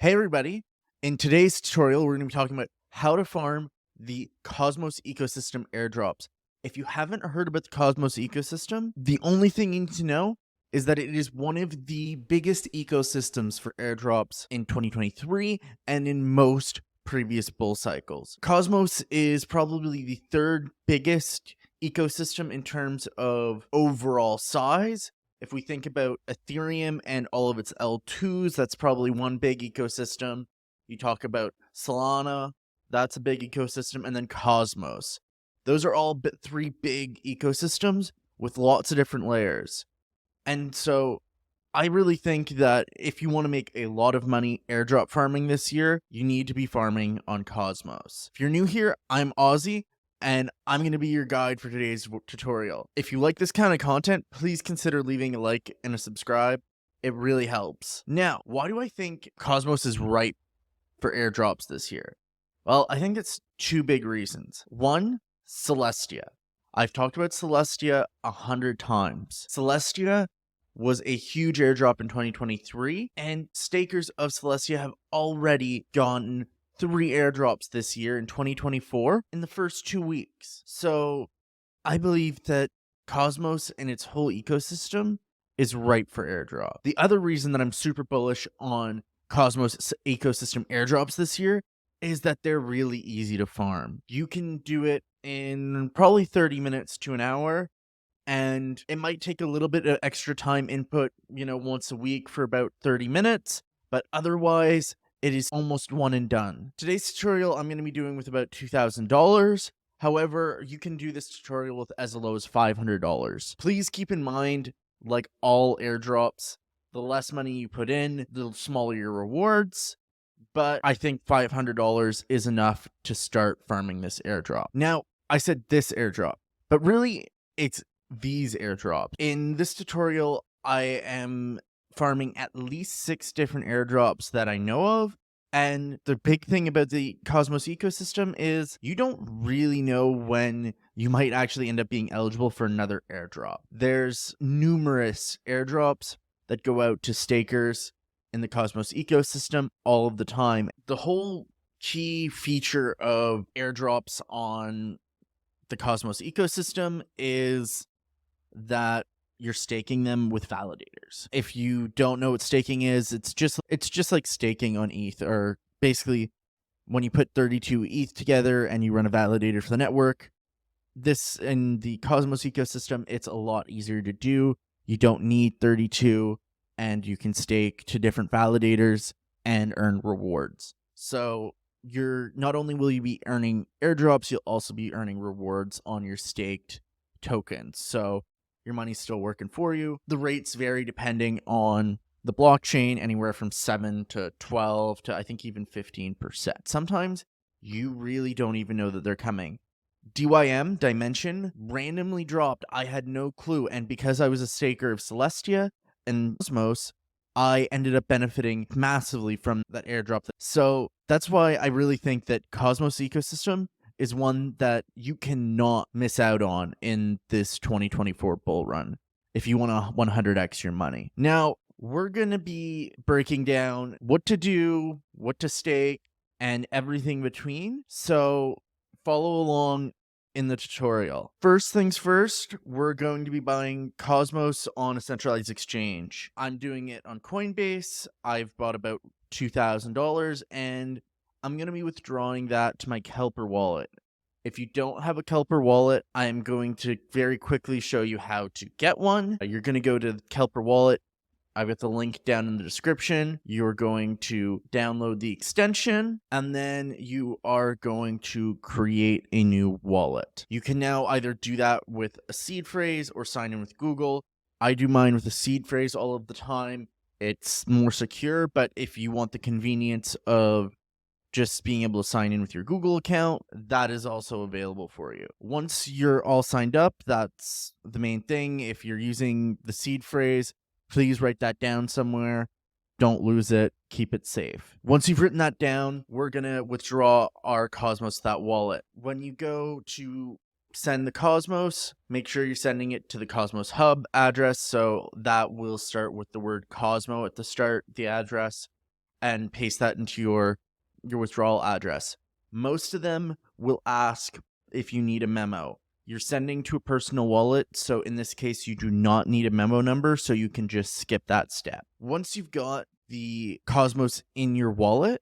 Hey everybody, in today's tutorial we're going to be talking about how to farm the Cosmos ecosystem airdrops. If you haven't heard about the Cosmos ecosystem, the only thing you need to know is that it is one of the biggest ecosystems for airdrops in 2023 and in most previous bull cycles. Cosmos is probably the third biggest ecosystem in terms of overall size. If we think about Ethereum and all of its L2s, that's probably one big ecosystem. You talk about Solana, that's a big ecosystem, and then Cosmos. Those are all three big ecosystems with lots of different layers. And so I really think that if you want to make a lot of money airdrop farming this year, you need to be farming on Cosmos. If you're new here, I'm Aussie, and I'm going to be your guide for today's tutorial. If you like this kind of content, please consider leaving a like and a subscribe. It really helps. Now, why do I think Cosmos is ripe for airdrops this year? Well, I think it's two big reasons. One, Celestia. I've talked about Celestia 100 times. Celestia was a huge airdrop in 2023, and stakers of Celestia have already gotten 3 airdrops this year in 2024 in the first 2 weeks. So I believe that Cosmos and its whole ecosystem is ripe for airdrop. The other reason that I'm super bullish on Cosmos ecosystem airdrops this year is that they're really easy to farm. You can do it in probably 30 minutes to an hour, and it might take a little bit of extra time input, once a week for about 30 minutes, but otherwise it is almost one and done. Today's tutorial I'm going to be doing with about $2,000. However, you can do this tutorial with as low as $500. Please keep in mind, like all airdrops, the less money you put in, the smaller your rewards. But I think $500 is enough to start farming this airdrop. Now, I said this airdrop, but really it's these airdrops. In this tutorial, I am farming at least 6 different airdrops that I know of. And the big thing about the Cosmos ecosystem is you don't really know when you might actually end up being eligible for another airdrop. There's numerous airdrops that go out to stakers in the Cosmos ecosystem all of the time. The whole key feature of airdrops on the Cosmos ecosystem is that you're staking them with validators. If you don't know what staking is, it's just like staking on ETH, or basically when you put 32 ETH together and you run a validator for the network. This in the Cosmos ecosystem, it's a lot easier to do. You don't need 32, and you can stake to different validators and earn rewards. So you're not only will you be earning airdrops, you'll also be earning rewards on your staked tokens. So your money's still working for you. The rates vary depending on the blockchain, anywhere from 7 to 12 to I think even 15%. Sometimes you really don't even know that they're coming. DYM, Dimension, randomly dropped. I had no clue. And because I was a staker of Celestia and Cosmos, I ended up benefiting massively from that airdrop. So that's why I really think that Cosmos ecosystem is one that you cannot miss out on in this 2024 bull run if you want to 100x your money. Now, we're going to be breaking down what to do, what to stake, and everything between. So follow along in the tutorial. First things first, we're going to be buying Cosmos on a centralized exchange. I'm doing it on Coinbase. I've bought about $2,000, and I'm going to be withdrawing that to my Kelper wallet. If you don't have a Kelper wallet, I'm going to very quickly show you how to get one. You're going to go to Kelper wallet. I've got the link down in the description. You're going to download the extension, and then you are going to create a new wallet. You can now either do that with a seed phrase or sign in with Google. I do mine with a seed phrase all of the time. It's more secure, but if you want the convenience of just being able to sign in with your Google account, that is also available for you. Once you're all signed up, that's the main thing. If you're using the seed phrase, please write that down somewhere. Don't lose it. Keep it safe. Once you've written that down, we're going to withdraw our Cosmos to that wallet. When you go to send the Cosmos, make sure you're sending it to the Cosmos Hub address. So that will start with the word Cosmo at the start, the address. and paste that into your withdrawal address. Most of them will ask if you need a memo. You're sending to a personal wallet, so in this case, you do not need a memo number, so you can just skip that step. Once you've got the Cosmos in your wallet,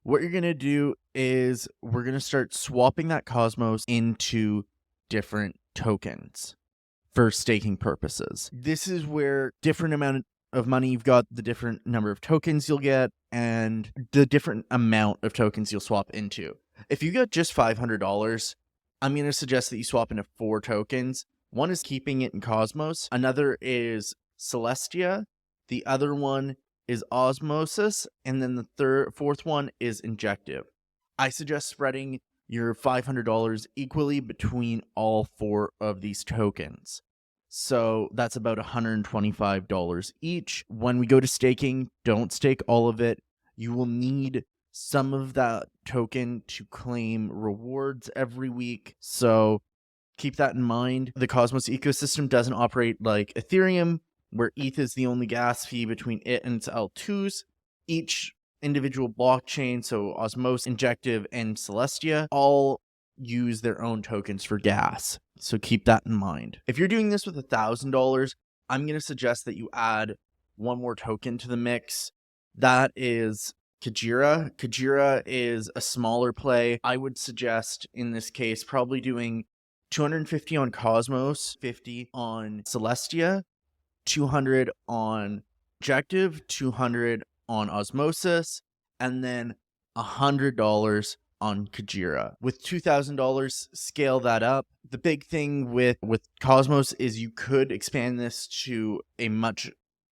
what you're going to do is we're going to start swapping that Cosmos into different tokens for staking purposes. This is where different amount of money you've got, the different number of tokens you'll get, and the different amount of tokens you'll swap into. If you got just $500, I'm going to suggest that you swap into 4 tokens. One is keeping it in Cosmos. Another is Celestia. The other one is Osmosis. And then the fourth one is Injective. I suggest spreading your $500 equally between all 4 of these tokens. So that's about $125 each. When we go to staking, don't stake all of it. You will need some of that token to claim rewards every week. So keep that in mind. The Cosmos ecosystem doesn't operate like Ethereum, where ETH is the only gas fee between it and its L2s. Each individual blockchain, so Osmosis, Injective, and Celestia, all use their own tokens for gas. So keep that in mind. If you're doing this with $1,000, I'm going to suggest that you add one more token to the mix. That is Kajira. Kajira is a smaller play. I would suggest in this case probably doing 250 on Cosmos, 50 on Celestia, 200 on Injective, 200 on Osmosis, and then $100 on Kajira. With $2,000, scale that up. The big thing with Cosmos is you could expand this to a much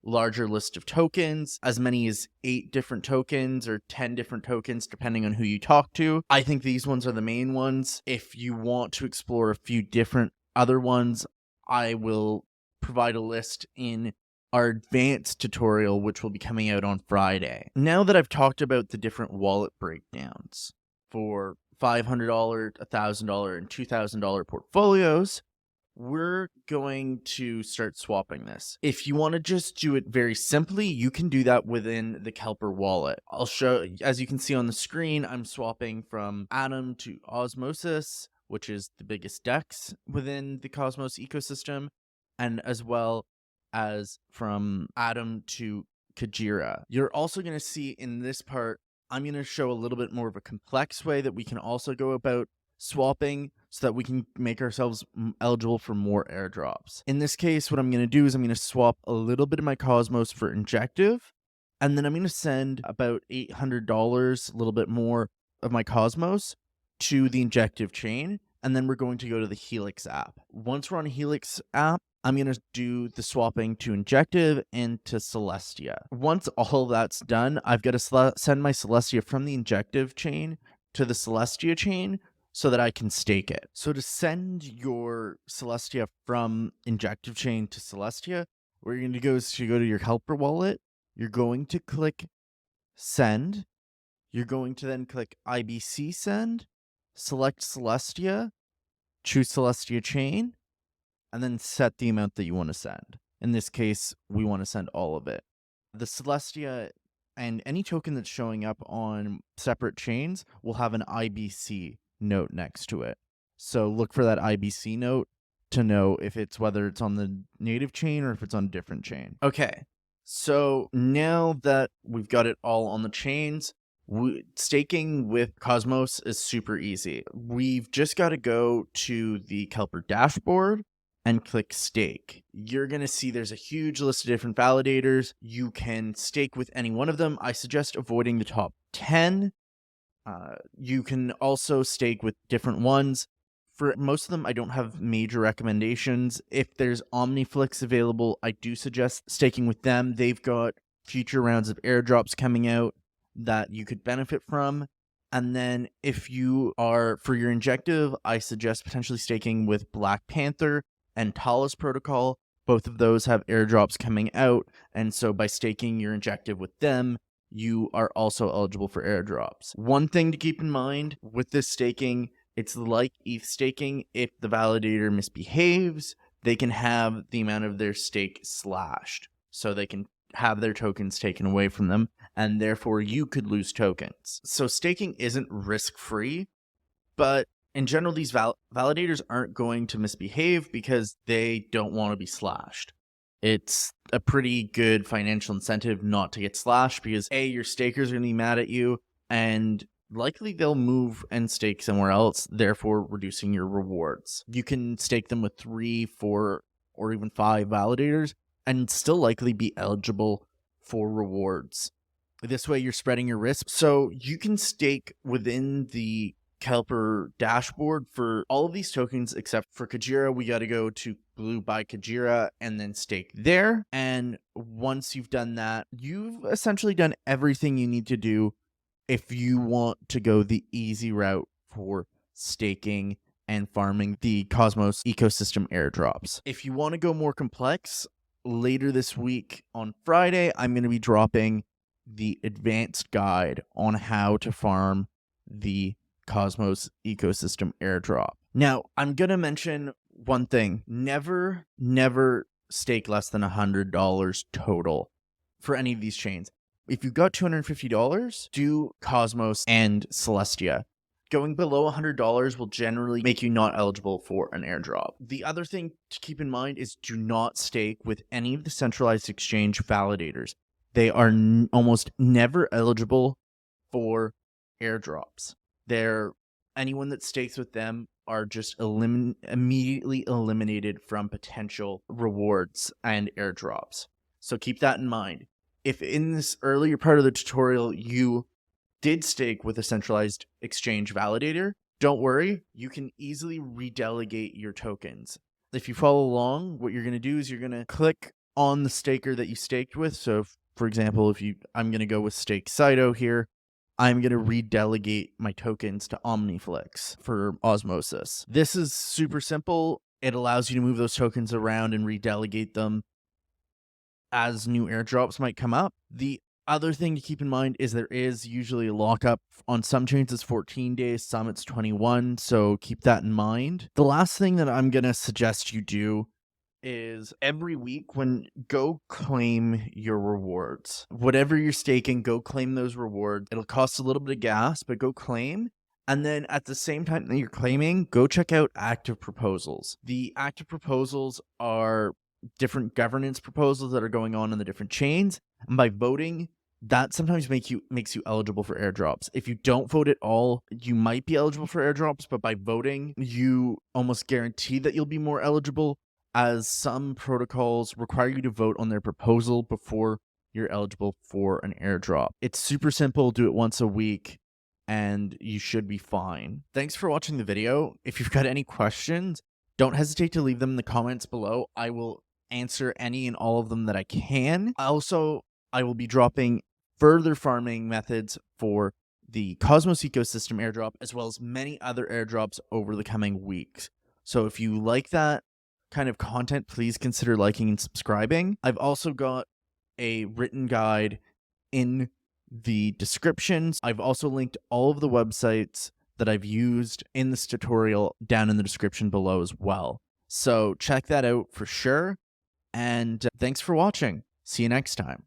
larger list of tokens, as many as 8 different tokens or 10 different tokens, depending on who you talk to. I think these ones are the main ones. If you want to explore a few different other ones, I will provide a list in our advanced tutorial, which will be coming out on Friday. Now that I've talked about the different wallet breakdowns for $500, $1,000, and $2,000 portfolios, we're going to start swapping this. If you want to just do it very simply, you can do that within the Kelper wallet. I'll show, as you can see on the screen, I'm swapping from Atom to Osmosis, which is the biggest DEX within the Cosmos ecosystem, and as well as from Atom to Kajira. You're also going to see in this part, I'm going to show a little bit more of a complex way that we can also go about swapping so that we can make ourselves eligible for more airdrops. In this case, what I'm going to do is I'm going to swap a little bit of my Cosmos for Injective, and then I'm going to send about $800, a little bit more of my Cosmos to the Injective chain, and then we're going to go to the Helix app. Once we're on Helix app, I'm going to do the swapping to Injective and to Celestia. Once all of that's done, I've got to send my Celestia from the Injective chain to the Celestia chain so that I can stake it. So to send your Celestia from Injective chain to Celestia, what you're going to do is to go to your Helper wallet. You're going to click Send. You're going to then click IBC Send, select Celestia, choose Celestia chain, and then set the amount that you want to send. In this case, we want to send all of it. The Celestia and any token that's showing up on separate chains will have an IBC note next to it. So look for that IBC note to know if it's whether it's on the native chain or if it's on a different chain. Okay, so now that we've got it all on the chains, staking with Cosmos is super easy. We've just got to go to the Kelper dashboard and click stake. You're going to see there's a huge list of different validators. You can stake with any one of them. I suggest avoiding the top 10. You can also stake with different ones. For most of them, I don't have major recommendations. If there's OmniFlix available, I do suggest staking with them. They've got future rounds of airdrops coming out that you could benefit from. And then if you are, for your Injective, I suggest potentially staking with Black Panther and Talus Protocol. Both of those have airdrops coming out, and so by staking your Injective with them, you are also eligible for airdrops. One thing to keep in mind with this staking, it's like ETH staking. If the validator misbehaves, they can have the amount of their stake slashed. So they can have their tokens taken away from them, and therefore you could lose tokens. So staking isn't risk-free, but in general, these validators aren't going to misbehave because they don't want to be slashed. It's a pretty good financial incentive not to get slashed because A, your stakers are going to be mad at you, and likely they'll move and stake somewhere else, therefore reducing your rewards. You can stake them with 3, 4, or even 5 validators and still likely be eligible for rewards. This way you're spreading your risk. So you can stake within the Kelper dashboard for all of these tokens except for Kajira. We got to go to Blue by Kajira and then stake there. And once you've done that, you've essentially done everything you need to do if you want to go the easy route for staking and farming the Cosmos ecosystem airdrops. If you want to go more complex, later this week on Friday, I'm going to be dropping the advanced guide on how to farm the Cosmos ecosystem airdrop. Now, I'm going to mention one thing. Never stake less than $100 total for any of these chains. If you've got $250, do Cosmos and Celestia. Going below $100 will generally make you not eligible for an airdrop. The other thing to keep in mind is do not stake with any of the centralized exchange validators. They are almost never eligible for airdrops. Anyone that stakes with them are just immediately eliminated from potential rewards and airdrops. So keep that in mind. If in this earlier part of the tutorial you did stake with a centralized exchange validator, don't worry, you can easily redelegate your tokens. If you follow along, what you're going to do is you're going to click on the staker that you staked with. So for example, I'm going to go with Stake Saito here. I'm going to redelegate my tokens to Omniflix for Osmosis. This is super simple. It allows you to move those tokens around and redelegate them as new airdrops might come up. The other thing to keep in mind is there is usually a lockup. On some chains it's 14 days, some it's 21, so keep that in mind. The last thing that I'm going to suggest you do is every week go claim your rewards. Whatever you're staking, go claim those rewards. It'll cost a little bit of gas, but go claim. And then at the same time that you're claiming, go check out active proposals. The active proposals are different governance proposals that are going on in the different chains. And by voting, that sometimes makes you eligible for airdrops. If you don't vote at all, you might be eligible for airdrops, but by voting, you almost guarantee that you'll be more eligible, as some protocols require you to vote on their proposal before you're eligible for an airdrop. It's super simple. Do it once a week and you should be fine. Thanks for watching the video. If you've got any questions, don't hesitate to leave them in the comments below. I will answer any and all of them that I can. Also, I will be dropping further farming methods for the Cosmos ecosystem airdrop, as well as many other airdrops over the coming weeks. So if you like that kind of content, please consider liking and subscribing. I've also got a written guide in the descriptions. I've also linked all of the websites that I've used in this tutorial down in the description below as well. So check that out for sure. And thanks for watching. See you next time.